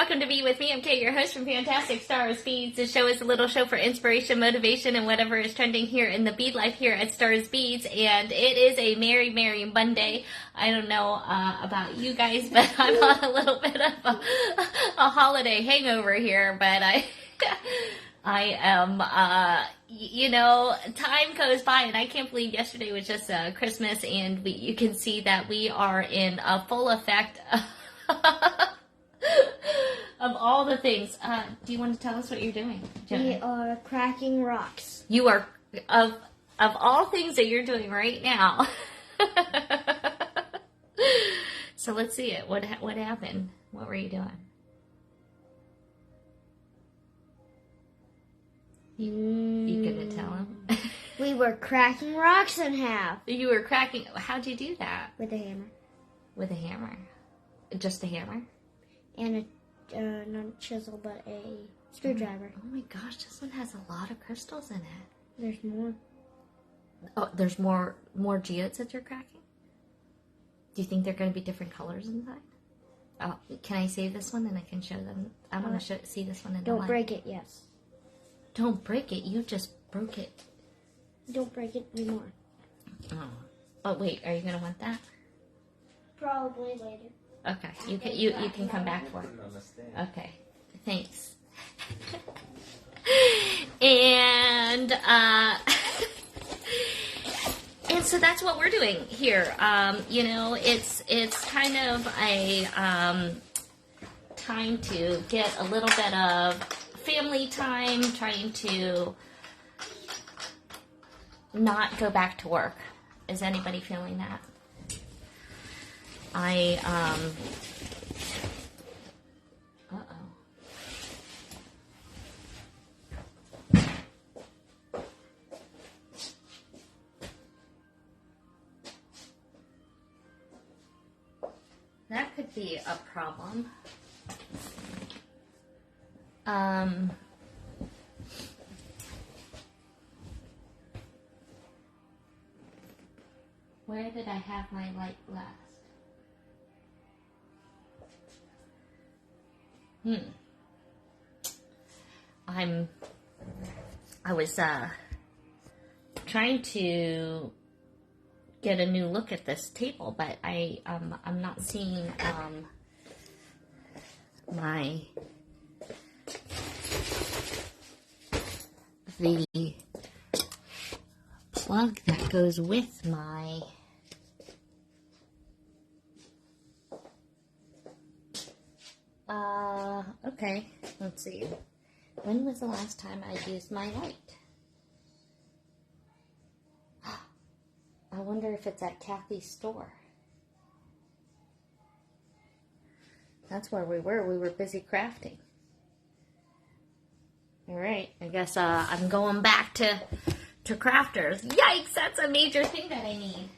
welcome to Be With Me. I'm Kate, your host from Fantastic Stars Beads. This show is a little show for inspiration, motivation, and whatever is trending here in the bead life here at Stars Beads. And it is a merry, merry Monday. I don't know about you guys, but I'm on a little bit of a holiday hangover here. But I am, time goes by, and I can't believe yesterday was just Christmas, and you can see that we are in a full effect of all the things. Do you want to tell us what you're doing, Jenna? We are cracking rocks. You are, of all things that you're doing right now. So let's see it. What happened? What were you doing? You gonna tell him? We were cracking rocks in half. You were cracking. How'd you do that? With a hammer. With a hammer? Just a hammer? And not a chisel, but a screwdriver. Oh my gosh, this one has a lot of crystals in it. There's more. Oh, there's more geodes that you're cracking? Do you think they're going to be different colors inside? Oh, can I save this one and I can show them? I want to see this one in the light. Don't break it, yes. Don't break it. You just broke it. Don't break it anymore. Oh, wait. Are you going to want that? Probably later. Okay. You can come back for it. Okay. Thanks. And and so that's what we're doing here. It's kind of a time to get a little bit of family time, trying to not go back to work. Is anybody feeling that? That could be a problem. Where did I have my light last? I was trying to get a new look at this table, but I'm not seeing the plug that goes with my okay, let's see. When was the last time I used my light? I wonder if it's at Kathy's store. That's where we were. We were busy crafting. All right, I guess I'm going back to crafters. Yikes, that's a major thing that I need.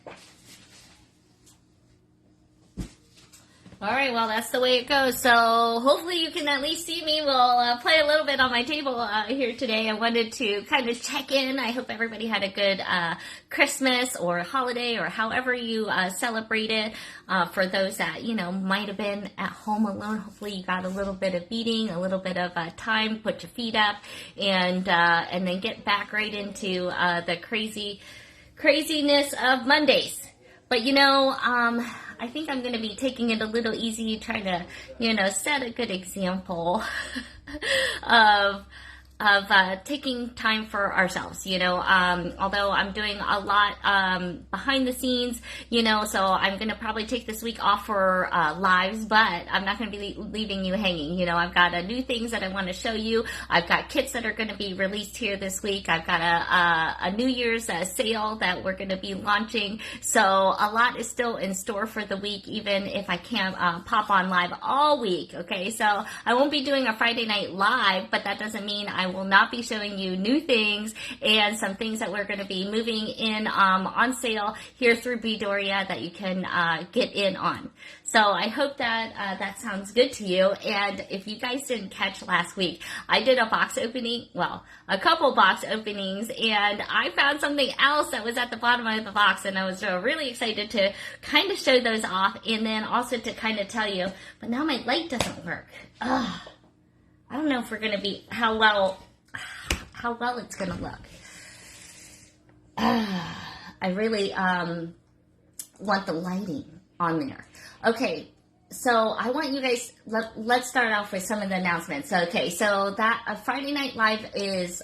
All right, well, that's the way it goes. So hopefully you can at least see me. We'll play a little bit on my table here today. I wanted to kind of check in. I hope everybody had a good Christmas or holiday or however you celebrated. For those that, might have been at home alone, hopefully you got a little bit of beading, a little bit of time, put your feet up, and then get back right into the craziness of Mondays. But, I think I'm going to be taking it a little easy, trying to, set a good example of taking time for ourselves, although I'm doing a lot behind the scenes, so I'm going to probably take this week off for lives, but I'm not going to be leaving you hanging. I've got new things that I want to show you. I've got kits that are going to be released here this week. I've got a New Year's sale that we're going to be launching, so a lot is still in store for the week, even if I can't pop on live all week, okay? So I won't be doing a Friday night live, but that doesn't mean I will not be showing you new things and some things that we're going to be moving in on sale here through Beadoria that you can get in on. So I hope that that sounds good to you. And if you guys didn't catch last week, I did a box opening, well, a couple box openings, and I found something else that was at the bottom of the box, and I was really excited to kind of show those off, and then also to kind of tell you, but now my light doesn't work. Ugh. I don't know if we're going to be, how well it's going to look. I really want the lighting on there. Okay, so I want you guys, let's start off with some of the announcements. Okay, so that Friday Night Live is,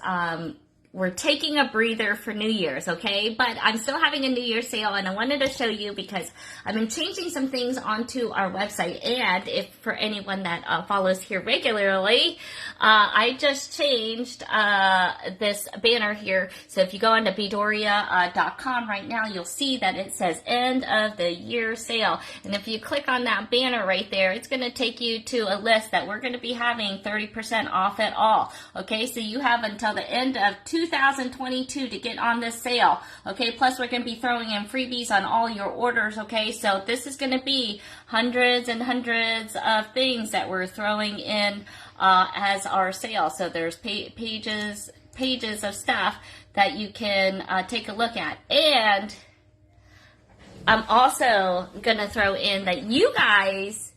we're taking a breather for New Year's, okay? But I'm still having a New Year's sale, and I wanted to show you because I've been changing some things onto our website. And if for anyone that follows here regularly, I just changed this banner here. So if you go onto Beadoria.com right now, you'll see that it says End of the Year Sale. And if you click on that banner right there, it's going to take you to a list that we're going to be having 30% off at all. Okay, so you have until the end of 2022 to get on this sale. Okay, plus we're going to be throwing in freebies on all your orders. Okay, so this is going to be hundreds and hundreds of things that we're throwing in as our sale. So there's pages of stuff that you can take a look at. And I'm also going to throw in that you guys,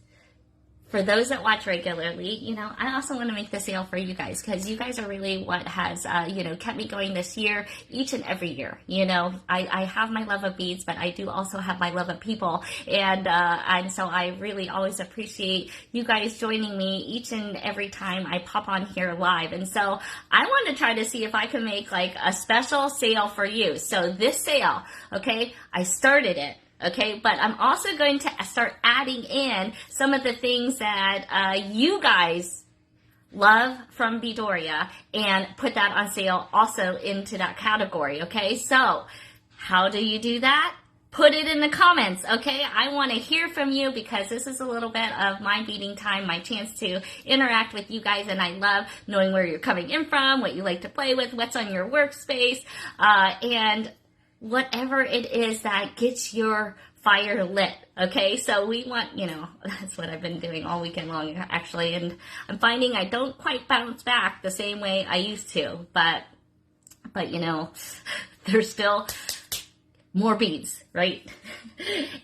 for those that watch regularly, you know, I also want to make the sale for you guys because you guys are really what has, you know, kept me going this year, each and every year. You know, I have my love of beads, but I do also have my love of people. And so I really always appreciate you guys joining me each and every time I pop on here live. And so I want to try to see if I can make like a special sale for you. So this sale, okay, I started it. Okay, but I'm also going to start adding in some of the things that you guys love from Beadoria and put that on sale also into that category. Okay, so how do you do that? Put it in the comments, okay? I want to hear from you because this is a little bit of my beading time, my chance to interact with you guys, and I love knowing where you're coming in from, what you like to play with, what's on your workspace, and whatever it is that gets your fire lit, okay? So we want, you know, that's what I've been doing all weekend long, actually, and I'm finding I don't quite bounce back the same way I used to, but you know, there's still more beads, right?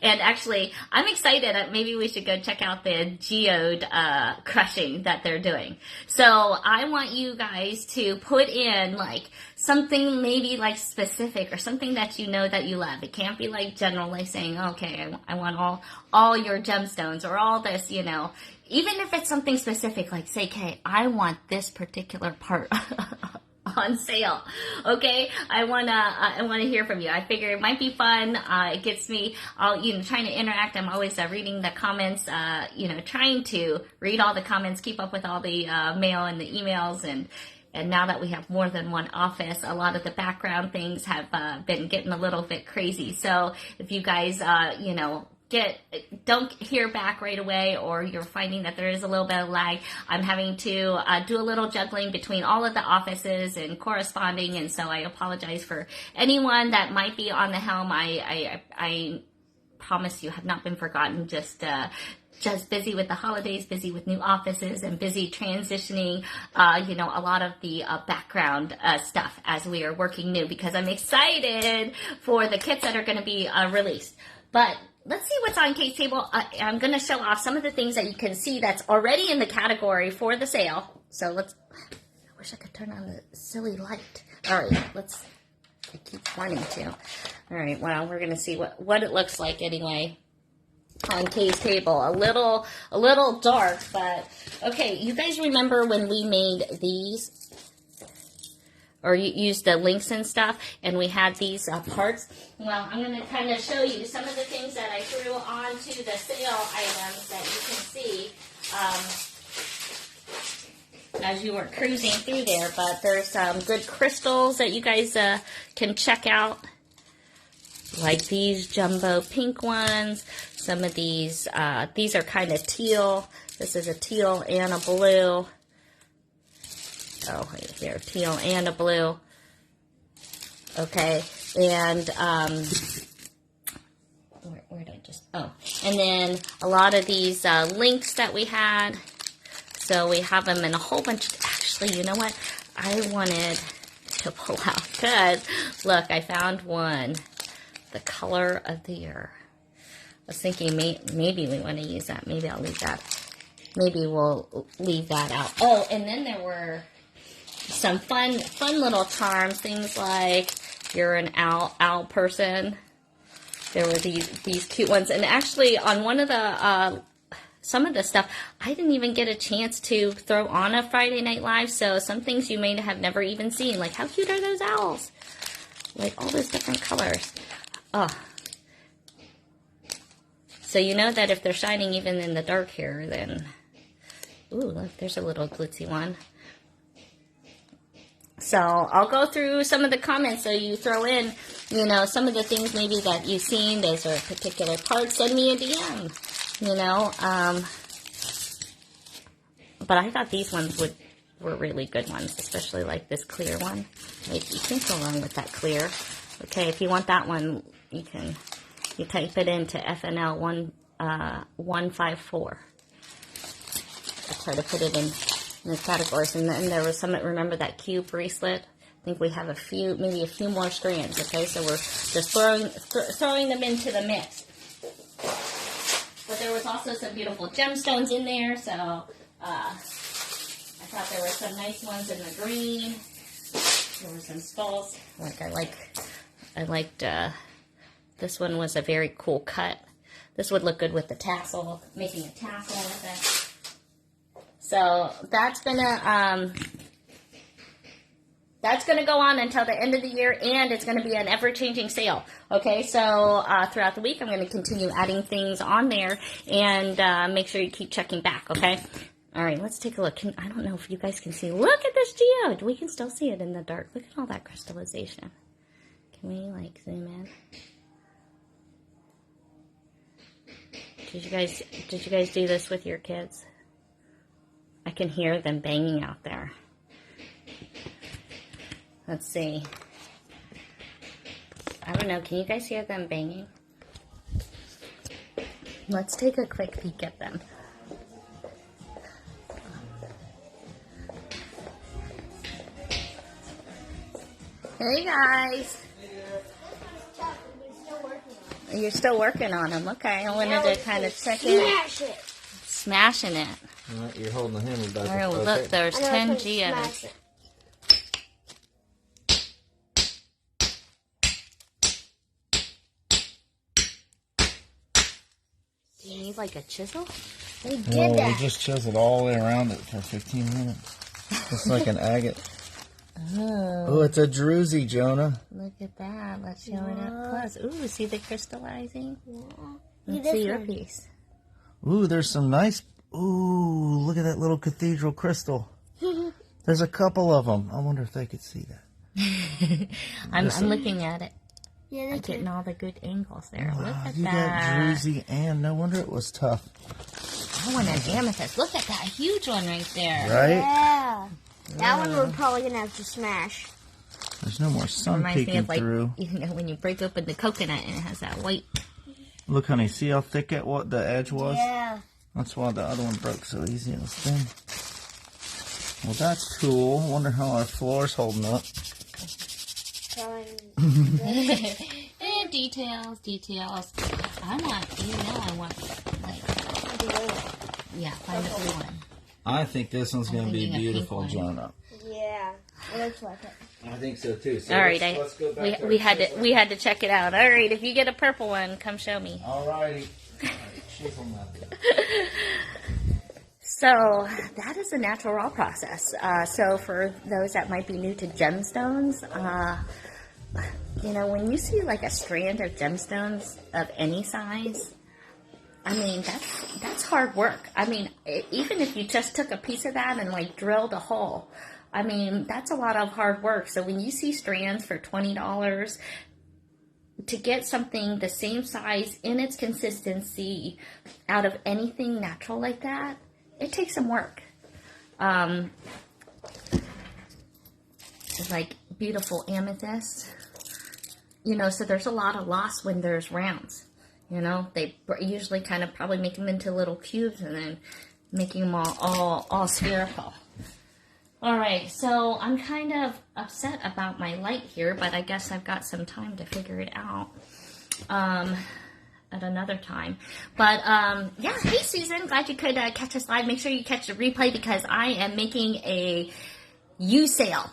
And actually, I'm excited. Maybe we should go check out the geode crushing that they're doing. So I want you guys to put in like something maybe like specific or something that you know that you love. It can't be like general, like saying, okay, I want all your gemstones or all this, you know. Even if it's something specific, like say, okay, I want this particular part on sale. Okay, I wanna hear from you. I figure it might be fun. It gets me, trying to interact. I'm always reading the comments. Trying to read all the comments, keep up with all the mail and the emails, and now that we have more than one office, a lot of the background things have been getting a little bit crazy. So if you guys, don't hear back right away, or you're finding that there is a little bit of lag, I'm having to do a little juggling between all of the offices and corresponding, and so I apologize for anyone that might be on the helm. I promise you have not been forgotten, just busy with the holidays, busy with new offices, and busy transitioning, a lot of the background stuff as we are working new, because I'm excited for the kits that are going to be released. But let's see what's on Kate's table. I'm going to show off some of the things that you can see that's already in the category for the sale. So I wish I could turn on the silly light. All right, I keep wanting to. All right, well, we're going to see what it looks like anyway on Kay's table. A little dark, but okay, you guys remember when we made these? Or you used the links and stuff, and we had these parts. Well, I'm going to kind of show you some of the things that I threw onto the sale items that you can see as you were cruising through there. But there's some good crystals that you guys can check out, like these jumbo pink ones. Some of these are kind of teal. This is a teal and a blue. Oh, right here, teal and a blue. Okay, and where did I just? Oh, and then a lot of these links that we had. So we have them in a whole bunch. Actually, you know what? I wanted to pull out because look, I found one. The color of the year. I was thinking maybe we want to use that. Maybe I'll leave that. Maybe we'll leave that out. Oh, and then there were some fun little charms. Things like you're an owl person. There were these cute ones. And actually on one of the, some of the stuff, I didn't even get a chance to throw on a Friday Night Live. So some things you may have never even seen. Like how cute are those owls? Like all those different colors. Oh. So you know that if they're shining even in the dark here, then... Ooh, look, there's a little glitzy one. So I'll go through some of the comments so you throw in, you know, some of the things maybe that you've seen. Those are particular parts. Send me a DM, you know. But I thought these ones were really good ones, especially like this clear one. Like, you can't go wrong with that clear. Okay, if you want that one, you type it into FNL 154. I try to put it in the categories. And then there was some, remember that cube bracelet? I think we have maybe a few more strands. Okay, so we're just throwing them into the mix. But there was also some beautiful gemstones in there. So I thought there were some nice ones in the green. There were some skulls. I liked this one was a very cool cut. This would look good with the tassel, making a tassel with it. So that's gonna go on until the end of the year, and it's gonna be an ever-changing sale. Okay, so throughout the week, I'm gonna continue adding things on there, and make sure you keep checking back. Okay. All right, let's take a look. I don't know if you guys can see. Look at this geode. We can still see it in the dark. Look at all that crystallization. Can we like zoom in? Did you guys do this with your kids? I can hear them banging out there. Let's see. I don't know. Can you guys hear them banging? Let's take a quick peek at them. Hey guys. You're still working on them. Okay, I wanted to kind of check it. Smashing it. All right, you're holding the hammer back. Oh, okay. Look, there's 10 geodes. Do you need like a chisel? We did that. We just chiseled all the way around it for 15 minutes. It's like an agate. Oh, it's a druzy, Jonah. Look at that. Let's show it up close. Ooh, see the crystallizing? Yeah. Let's see your piece. Ooh, there's some nice... Ooh, look at that little cathedral crystal. There's a couple of them. I wonder if they could see that. I'm looking at it. Yeah, I'm getting all the good angles there. Wow, Look at you that. got druzy, and no wonder it was tough. I want an amethyst. Look at that huge one right there. Right? Yeah. That one we're probably going to have to smash. There's no more sun Reminds me peeking of, like, through. you know, when you break open the coconut and it has that white. Look, honey, see how thick the edge was? Yeah. That's why the other one broke so easy. It was thin. Well, that's cool. Wonder how our floor's holding up. Details. I want, like, yeah, find the blue one. I think this one's going to be beautiful, Jonah. Yeah, it looks like it. I think so too. So all right, let's go back we had to check it out. All right, if you get a purple one, come show me. All righty. Chisel method. So that is a natural raw process. So for those that might be new to gemstones, you know, when you see like a strand of gemstones of any size, I mean, that's hard work. I mean, even if you just took a piece of that and like drilled a hole, I mean, that's a lot of hard work. So when you see strands for $20, to get something the same size in its consistency out of anything natural like that, it takes some work. like beautiful amethyst. You know, so there's a lot of loss when there's rounds. You know, they usually kind of probably make them into little cubes and then making them all spherical. All right, so I'm kind of upset about my light here, but I guess I've got some time to figure it out at another time. But yeah, hey Susan, glad you could catch us live. Make sure you catch the replay because I am making a sale.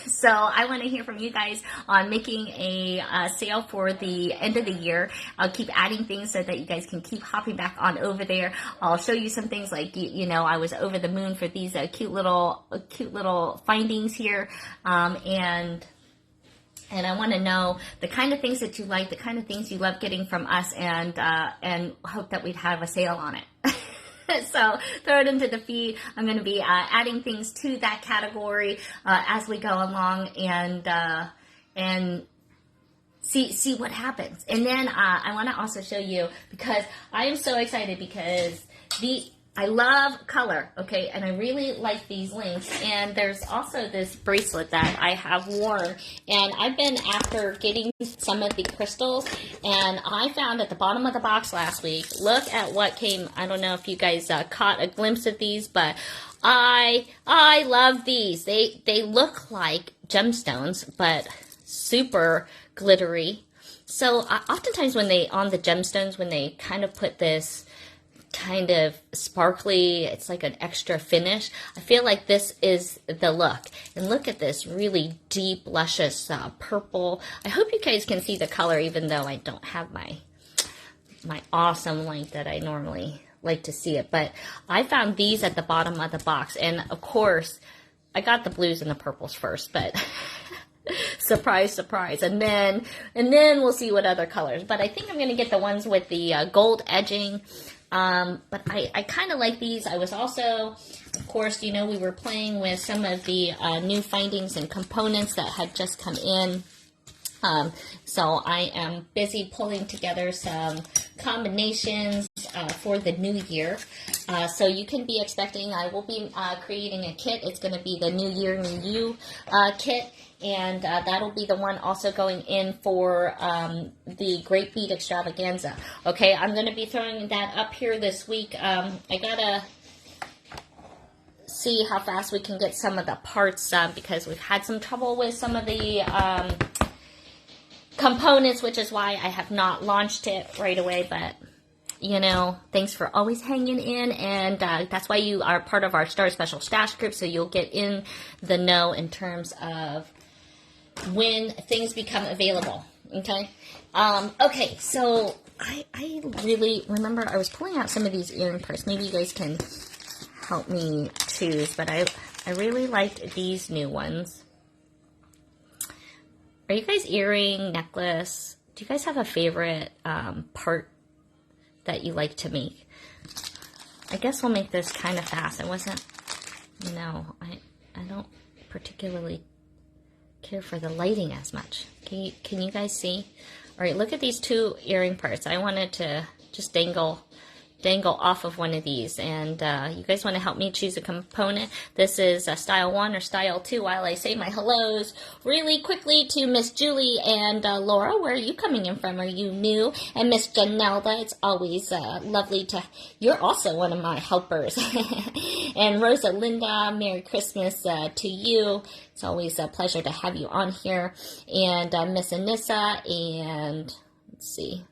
So I want to hear from you guys on making a sale for the end of the year. I'll keep adding things so that you guys can keep hopping back on over there. I'll show you some things like, you know, I was over the moon for these cute little findings here. And I want to know the kind of things that you like, the kind of things you love getting from us, and hope that we'd have a sale on it. So throw it into the feed. I'm going to be adding things to that category as we go along, and see what happens. And then I want to also show you, because I am so excited because I love color, okay, and I really like these links. And there's also this bracelet that I have worn, and I've been after getting some of the crystals, and I found at the bottom of the box last week, look at what came. I don't know if you guys caught a glimpse of these, but I love these. They look like gemstones, but super glittery. So oftentimes when on the gemstones, when they kind of put this kind of sparkly, it's like an extra finish, I feel like this is the look. And look at this really deep, luscious purple. I hope you guys can see the color, even though I don't have my awesome light that I normally like to see it. But I found these at the bottom of the box, and of course I got the blues and the purples first, but surprise, surprise. And then we'll see what other colors. But I think I'm going to get the ones with the gold edging. But I kind of like these. I was also, of course, you know, we were playing with some of the new findings and components that had just come in. So I am busy pulling together some combinations for the new year. So you can be expecting, I will be creating a kit. It's going to be the New Year, New You kit. And that'll be the one also going in for the Great Bead Extravaganza. Okay, I'm going to be throwing that up here this week. I gotta see how fast we can get some of the parts because we've had some trouble with some of the components, which is why I have not launched it right away. But you know, thanks for always hanging in, and that's why you are part of our Star Special Stash group, so you'll get in the know in terms of when things become available. Okay. Okay, so I really remember I was pulling out some of these earring parts. Maybe you guys can help me choose, but I really liked these new ones. Are you guys earring, necklace? Do you guys have a favorite part that you like to make? I guess we'll make this kind of fast. I wasn't, you know, I don't particularly care for the lighting as much. Can you guys see? All right, look at these two earring parts. I wanted to just dangle off of one of these, and you guys want to help me choose a component. This is style 1 or style 2, while I say my hellos really quickly to Miss Julie and Laura. Where are you coming in from? Are you new? And Miss Janelda, it's always lovely to, you're also one of my helpers. And Rosalinda, Merry Christmas to you. It's always a pleasure to have you on here. And Miss Anissa, and let's see,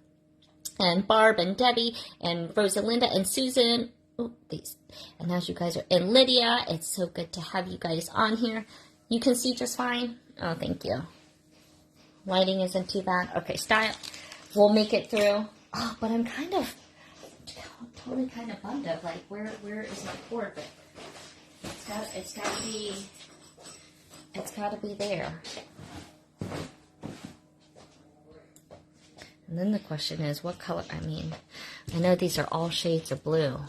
and Barb and Debbie and Rosalinda and Susan. Oh, these. And as you guys are, and Lydia, it's so good to have you guys on here. You can see just fine. Oh, thank you. Lighting isn't too bad. Okay, style. We'll make it through. Oh, but I'm kind of totally kind of bummed of like where is my cord? But it's gotta be there. And then the question is, what color? I mean, I know these are all shades of blue.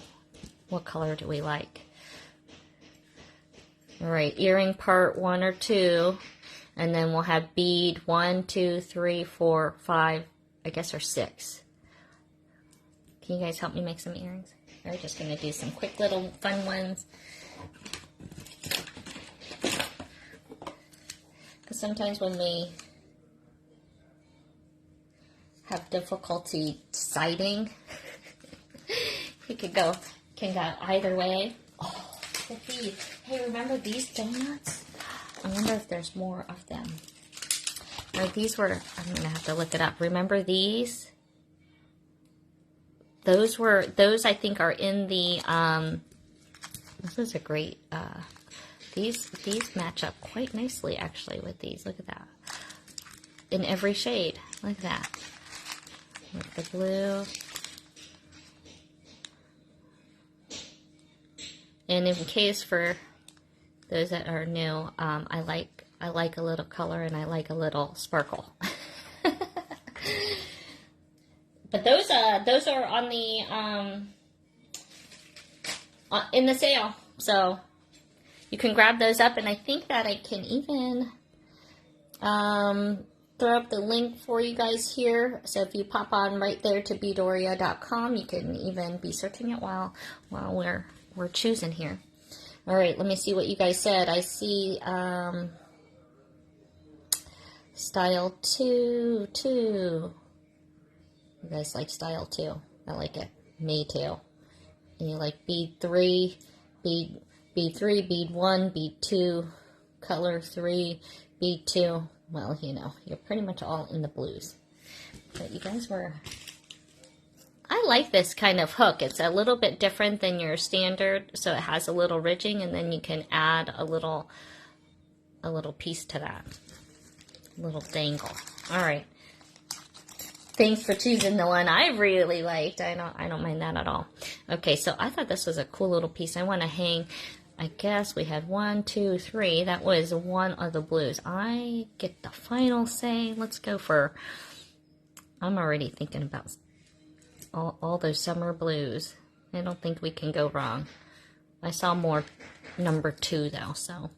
What color do we like? All right, earring part 1 or 2, and then we'll have bead 1, 2, 3, 4, 5, I guess, or 6. Can you guys help me make some earrings? We're just going to do some quick little fun ones. sometimes when we have difficulty deciding, you can go either way. Oh, the bead. Hey, remember these donuts? I wonder if there's more of them. Like these were, I'm gonna have to look it up. Remember these? Those I think are in the, this is a great, these match up quite nicely actually with these. Look at that. In every shade. Look at that. With the blue. And in case for those that are new, I like a little color and I like a little sparkle. But those are on the in the sale, so you can grab those up, and I think that I can even throw up the link for you guys here. So if you pop on right there to beadoria.com, you can even be searching it while we're choosing here. All right, let me see what you guys said. I see style 2. You guys like style 2. I like it. Me too. And you like bead 3, bead 3, bead 1, bead 2, color 3, bead 2. Well, you know, you're pretty much all in the blues. But you guys were... I like this kind of hook. It's a little bit different than your standard, so it has a little ridging, and then you can add a little piece to that. A little dangle. All right. Thanks for choosing the one I really liked. I don't mind that at all. Okay, so I thought this was a cool little piece. I want to hang, I guess we had 1, 2, 3. That was one of the blues. I get the final say. Let's go for, I'm already thinking about all those summer blues. I don't think we can go wrong. I saw more number 2 though, so.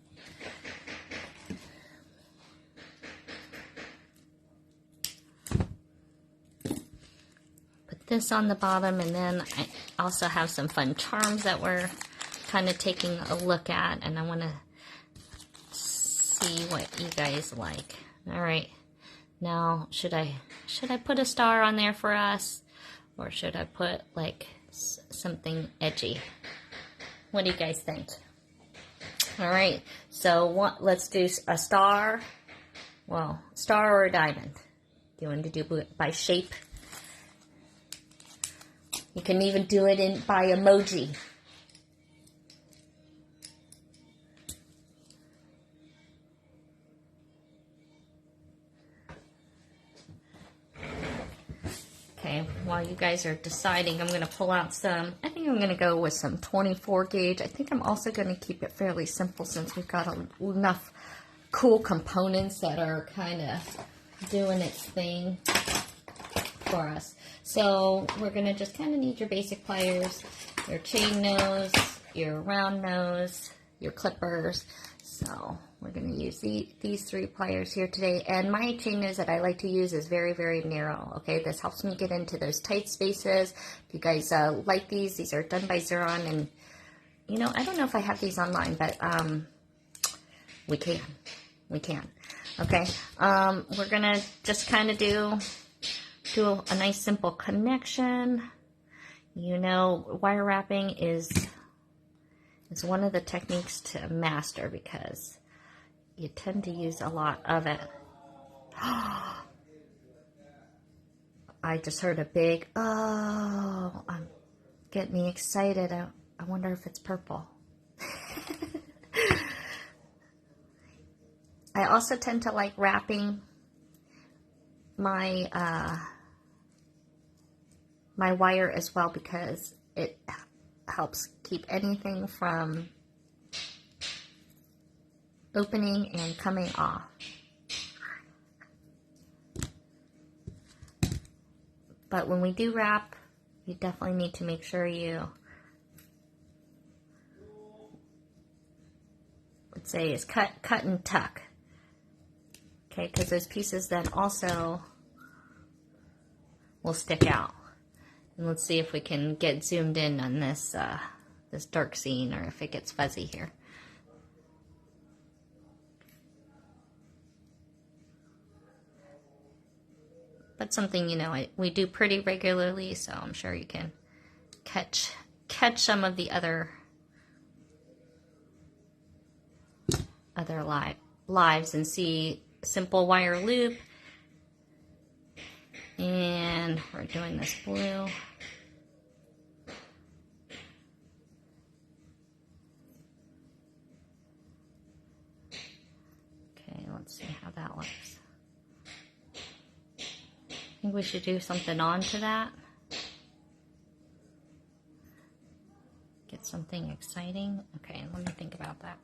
Put this on the bottom, and then I also have some fun charms that we're kind of taking a look at, and I want to see what you guys like. All right, now should I put a star on there for us? Or should I put, like, something edgy? What do you guys think? All right, so let's do a star. Well, star or a diamond. Do you want to do it by shape? You can even do it by emoji. Okay, while you guys are deciding, I'm going to pull out some, I think I'm going to go with some 24 gauge. I think I'm also going to keep it fairly simple since we've got enough cool components that are kind of doing its thing for us. So we're going to just kind of need your basic pliers, your chain nose, your round nose, your clippers. So we're going to use these 3 pliers here today. And my chain nose that I like to use is very, very narrow. Okay, this helps me get into those tight spaces. If you guys like these are done by Xeron. And, you know, I don't know if I have these online, but we can. Okay, we're going to just kind of do a nice simple connection. You know, wire wrapping is one of the techniques to master because you tend to use a lot of it. I just heard a big, oh, get me excited. I wonder if it's purple. I also tend to like wrapping my my wire as well because it helps keep anything from opening and coming off. But when we do wrap, you definitely need to make sure you, let's say, is cut and tuck. Okay, because those pieces then also will stick out. And let's see if we can get zoomed in on this this dark scene or if it gets fuzzy here. but something, you know, we do pretty regularly, so I'm sure you can catch some of the other lives and see simple wire loop. And we're doing this blue. Okay, let's see how that looks. I think we should do something onto that. Get something exciting. Okay, let me think about that.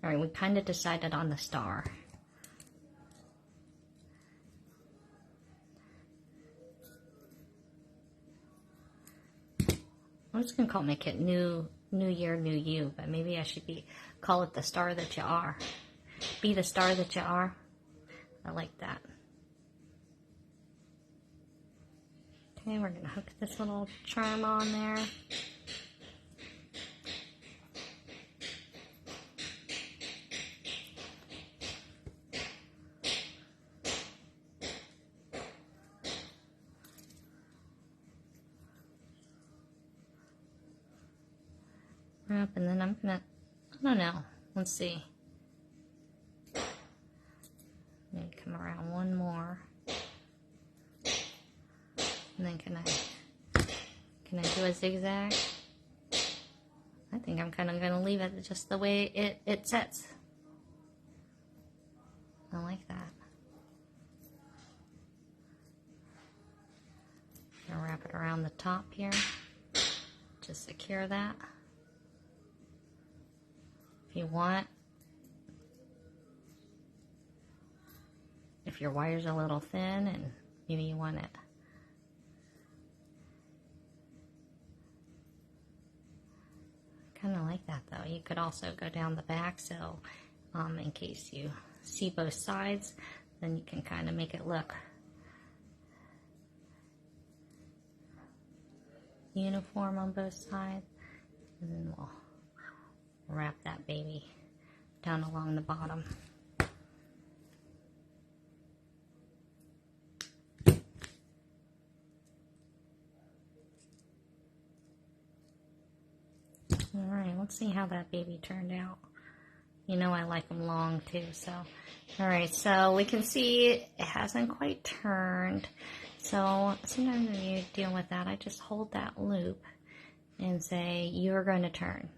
All right, we kind of decided on the star. I'm just gonna make it new year, new you, but maybe I should call it the star that you are. Be the star that you are. I like that. Okay, we're gonna hook this little charm on there. Wrap, and then I'm gonna, I don't know, let's see. Maybe come around one more. And then can I do a zigzag? I think I'm kind of gonna leave it just the way it sets. I like that. I'm gonna wrap it around the top here to secure that. If you want, if your wire's a little thin and maybe you want it kind of like that though. You could also go down the back, so in case you see both sides, then you can kind of make it look uniform on both sides. And then we'll wrap that baby down along the bottom. Alright, let's see how that baby turned out. You know I like them long too, so. Alright, so we can see it hasn't quite turned. So sometimes when you deal with that, I just hold that loop and say, you're going to turn.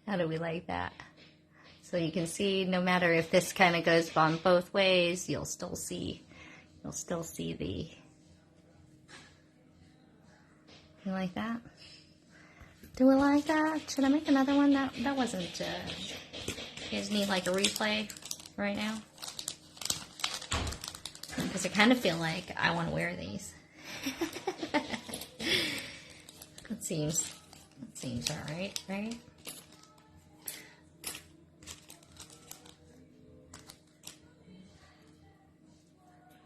How do we like that? So you can see no matter if this kind of goes on both ways, you'll still see the, you like that? Do we like that? Should I make another one? That wasn't, you guys need like a replay right now? Because I kind of feel like I want to wear these. It seems alright, right?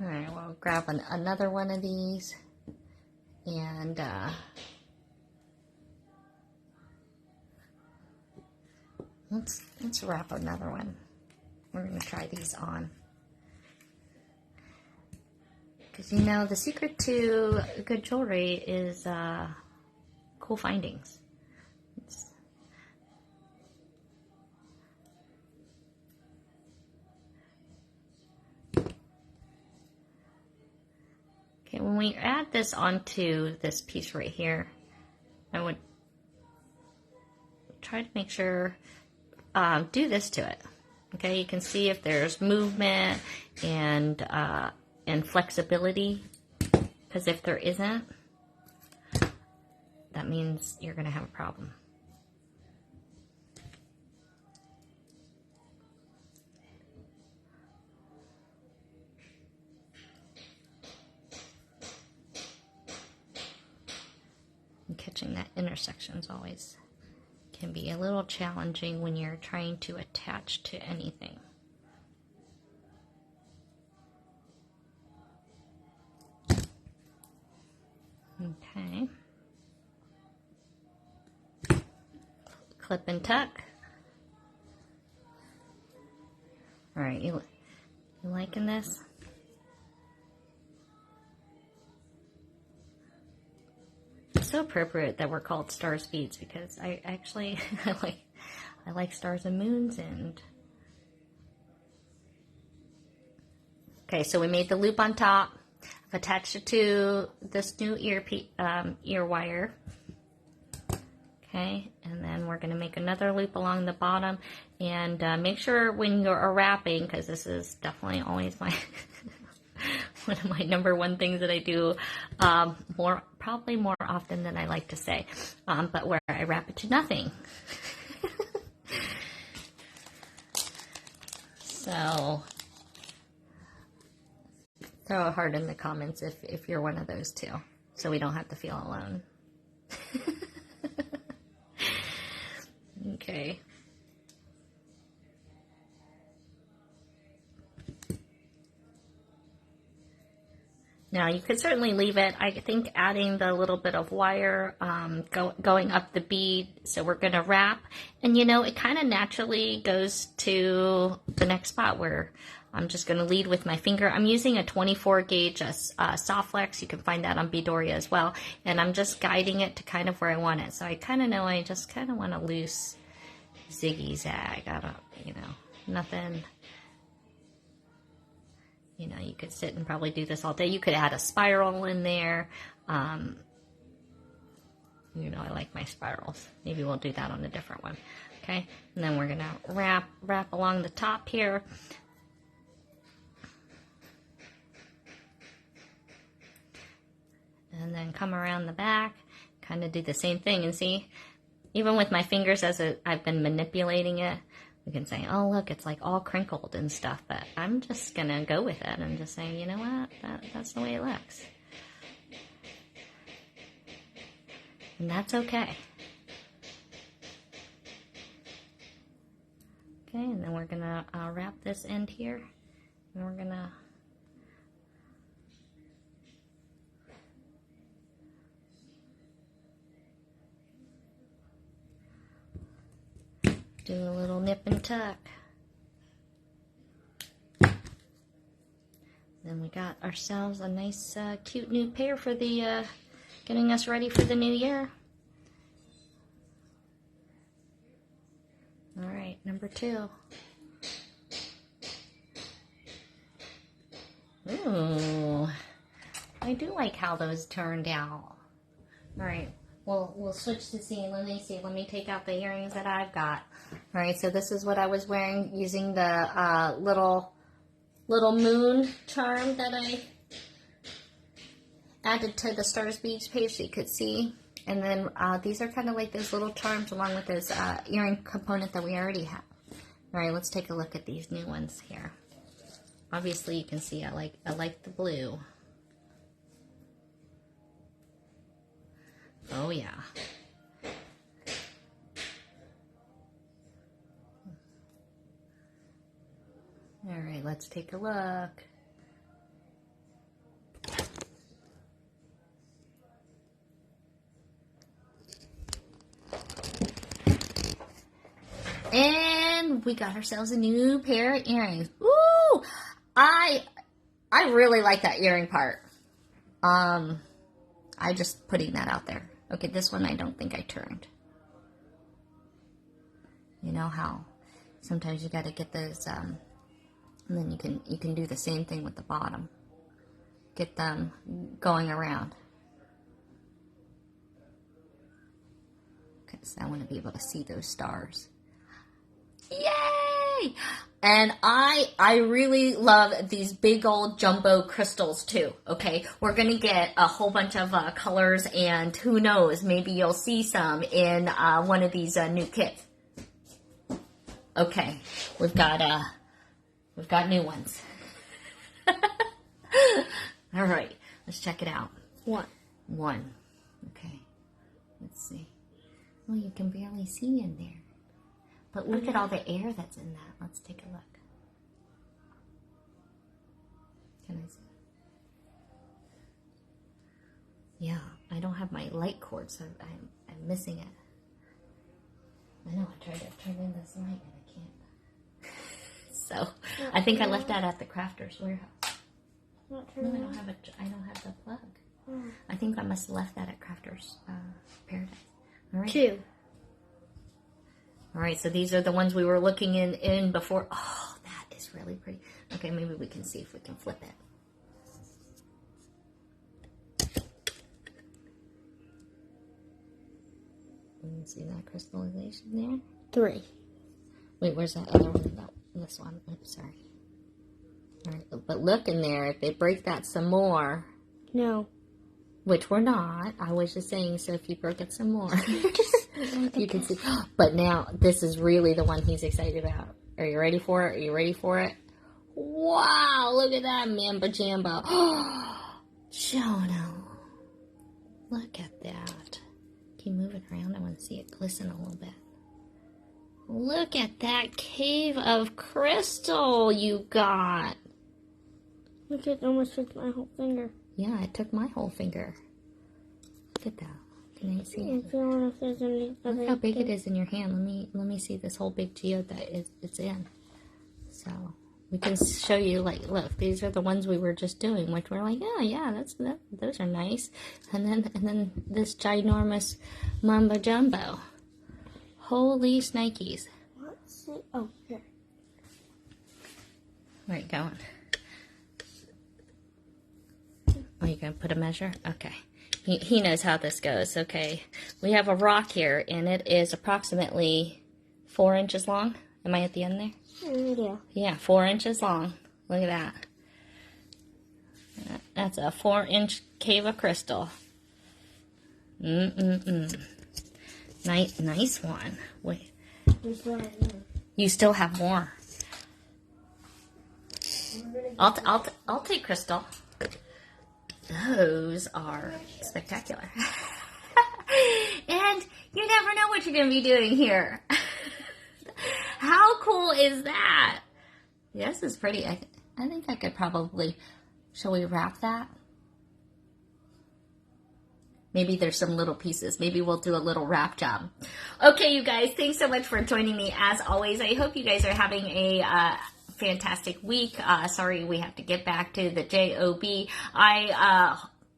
Alright, we'll grab another one of these and let's wrap another one. We're going to try these on. Because you know, the secret to good jewelry is cool findings. Okay, when we add this onto this piece right here, I would try to make sure, do this to it. Okay, you can see if there's movement and flexibility, because if there isn't, that means you're going to have a problem. And catching that intersection is always can be a little challenging when you're trying to attach to anything. Okay. Clip and tuck. All right, you liking this? so appropriate that we're called stars beads, because I actually I like stars and moons. And okay, so we made the loop on top. I've attached it to this new ear wire. Okay, and then we're going to make another loop along the bottom, and make sure when you're wrapping, because this is definitely always my one of my number one things that I do probably more often than I like to say, but where I wrap it to nothing. So throw a heart in the comments if you're one of those too, so we don't have to feel alone. Okay. Now you could certainly leave it. I think adding the little bit of wire going up the bead. So we're going to wrap, and you know, it kind of naturally goes to the next spot where I'm just going to lead with my finger. I'm using a 24 gauge soft flex. You can find that on Beadoria as well. And I'm just guiding it to kind of where I want it. So I kind of know I just kind of want a loose ziggy zag. I don't, you know, nothing. You know, you could sit and probably do this all day. You could add a spiral in there. You know, I like my spirals. Maybe we'll do that on a different one. Okay, and then we're gonna wrap along the top here. And then come around the back, kind of do the same thing. And see, even with my fingers as I've been manipulating it, we can say, oh, look, it's like all crinkled and stuff. But I'm just going to go with it and just say, you know what, that's the way it looks. And that's okay. Okay, and then we're going to wrap this end here. And we're going to do a little nip and tuck. Then we got ourselves a nice, cute new pair for the, getting us ready for the new year. All right, number 2. Ooh, I do like how those turned out. All right. We'll switch to see. Let me take out the earrings that I've got. All right, so this is what I was wearing using the little moon charm that I added to the Stars Beads page so you could see. And then these are kind of like those little charms along with this earring component that we already have. All right, let's take a look at these new ones here. Obviously, you can see I like the blue. Oh yeah. All right, let's take a look. And we got ourselves a new pair of earrings. Ooh! I really like that earring part. I just putting that out there. Okay, this one I don't think I turned. You know how sometimes you got to get those, and then you can do the same thing with the bottom. Get them going around. Because I want to be able to see those stars. Yay! And I really love these big old jumbo crystals too, okay? We're going to get a whole bunch of colors, and who knows, maybe you'll see some in one of these new kits. Okay, we've got new ones. All right, let's check it out. One. Okay, let's see. Oh, you can barely see in there. But look at all the air that's in that. Let's take a look. Can I see? Yeah, I don't have my light cord, so I'm missing it. I know, I tried to turn in this light and I can't. So, I think I left that at the crafter's warehouse. No, I don't have the plug. I think I must have left that at Crafter's Paradise. All right. 2. All right, so these are the ones we were looking in before. Oh, that is really pretty. Okay, maybe we can see if we can flip it. You can see that crystallization there? 3. Wait, where's that other one? No, this one. Oops, sorry. All right, but look in there. If they break that some more, No. which we're not, I was just saying, so if you broke it some more, you can see. But now, this is really the one he's excited about. Are you ready for it? Are you ready for it? Wow, look at that Mambo Jambo. Jono. Look at that. Can you move it around? I want to see it glisten a little bit. Look at that cave of crystal you got. Look, it almost took my whole finger. Yeah, it took my whole finger. Look at that. Can I see it? I don't know if there's any other. Look how big it is in your hand. Let me see this whole big geode that it's in. So we can show you, like, look, these are the ones we were just doing, which we're like, yeah, those are nice. And then this ginormous mumbo jumbo. Holy snikes. Let's see. Oh, here. Where you going? Oh, you gonna put a measure? Okay. He knows how this goes. Okay. We have a rock here, and it is approximately 4 inches long. Am I at the end there? Yeah. Yeah, 4 inches long. Look at that. That's a 4-inch cave of crystal. Nice one. Wait. There's one right here. You still have more. I'll take crystal. Those are spectacular. And you never know what you're going to be doing here. How cool is that? This is pretty. I think I could probably... Shall we wrap that? Maybe there's some little pieces. Maybe we'll do a little wrap job. Okay, you guys, thanks so much for joining me as always. I hope you guys are having a fantastic week. Sorry we have to get back to the job.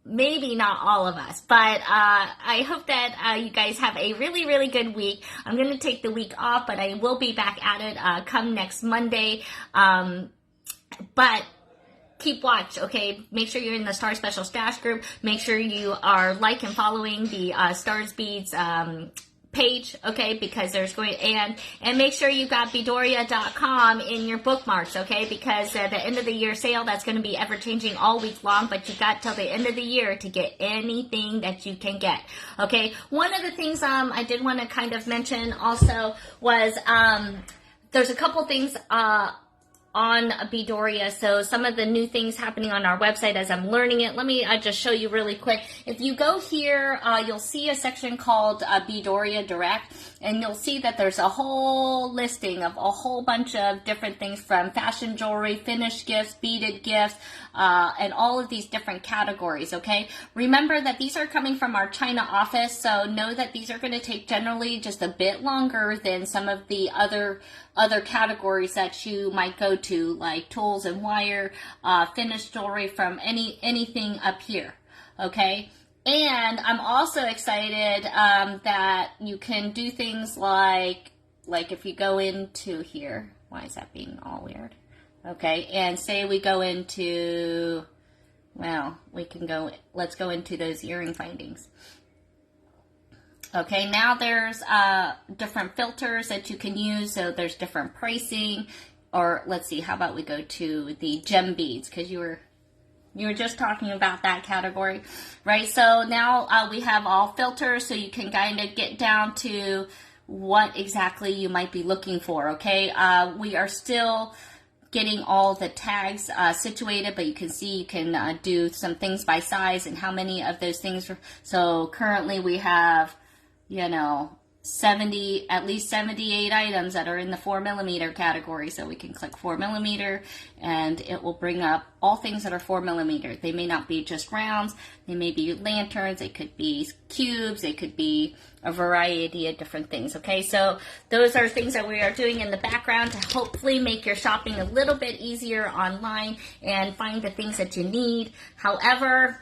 Maybe not all of us, but I hope that you guys have a really, really good week. I'm going to take the week off, but I will be back at it come next Monday. But keep watch, okay? Make sure you're in the Star Special Stash group. Make sure you are like and following the Stars Beads page, okay? Because there's going, and make sure you got Beadoria.com in your bookmarks, okay? Because at the end of the year sale, that's going to be ever changing all week long, but you got till the end of the year to get anything that you can get, okay? One of the things I did want to kind of mention also was there's a couple things on Beadoria. So some of the new things happening on our website as I'm learning it. Let me just show you really quick. If you go here, you'll see a section called Beadoria Direct, and you'll see that there's a whole listing of a whole bunch of different things from fashion jewelry, finished gifts, beaded gifts, and all of these different categories, okay? Remember that these are coming from our China office, so know that these are going to take generally just a bit longer than some of the other categories that you might go to, like tools and wire, finished jewelry from anything up here, okay? And I'm also excited that you can do things like if you go into here, why is that being all weird? Okay, and say we go into, well, let's go into those earring findings. Okay, now there's different filters that you can use, so there's different pricing, or let's see, how about we go to the gem beads, because you were just talking about that category, right? So now we have all filters, so you can kind of get down to what exactly you might be looking for, okay? We are still getting all the tags situated, but you can see you can do some things by size and how many of those things. So currently we have, you know, at least 78 items that are in the 4mm category. So we can click 4mm and it will bring up all things that are 4mm. They may not be just rounds. They may be lanterns. They could be cubes. They could be a variety of different things. Okay, so those are things that we are doing in the background to hopefully make your shopping a little bit easier online and find the things that you need. However,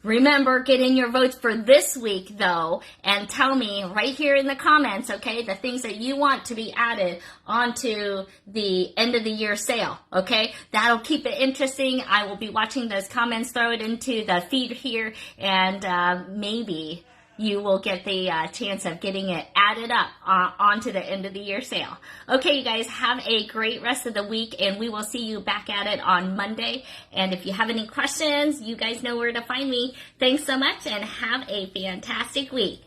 Remember, get in your votes for this week, though, and tell me right here in the comments, okay, the things that you want to be added onto the end of the year sale, okay? That'll keep it interesting. I will be watching those comments, throw it into the feed here, and maybe you will get the chance of getting it added up onto the end of the year sale. Okay, you guys, have a great rest of the week, and we will see you back at it on Monday. And if you have any questions, you guys know where to find me. Thanks so much, and have a fantastic week.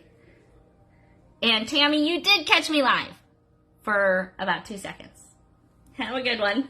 And Tammy, you did catch me live for about 2 seconds. Have a good one.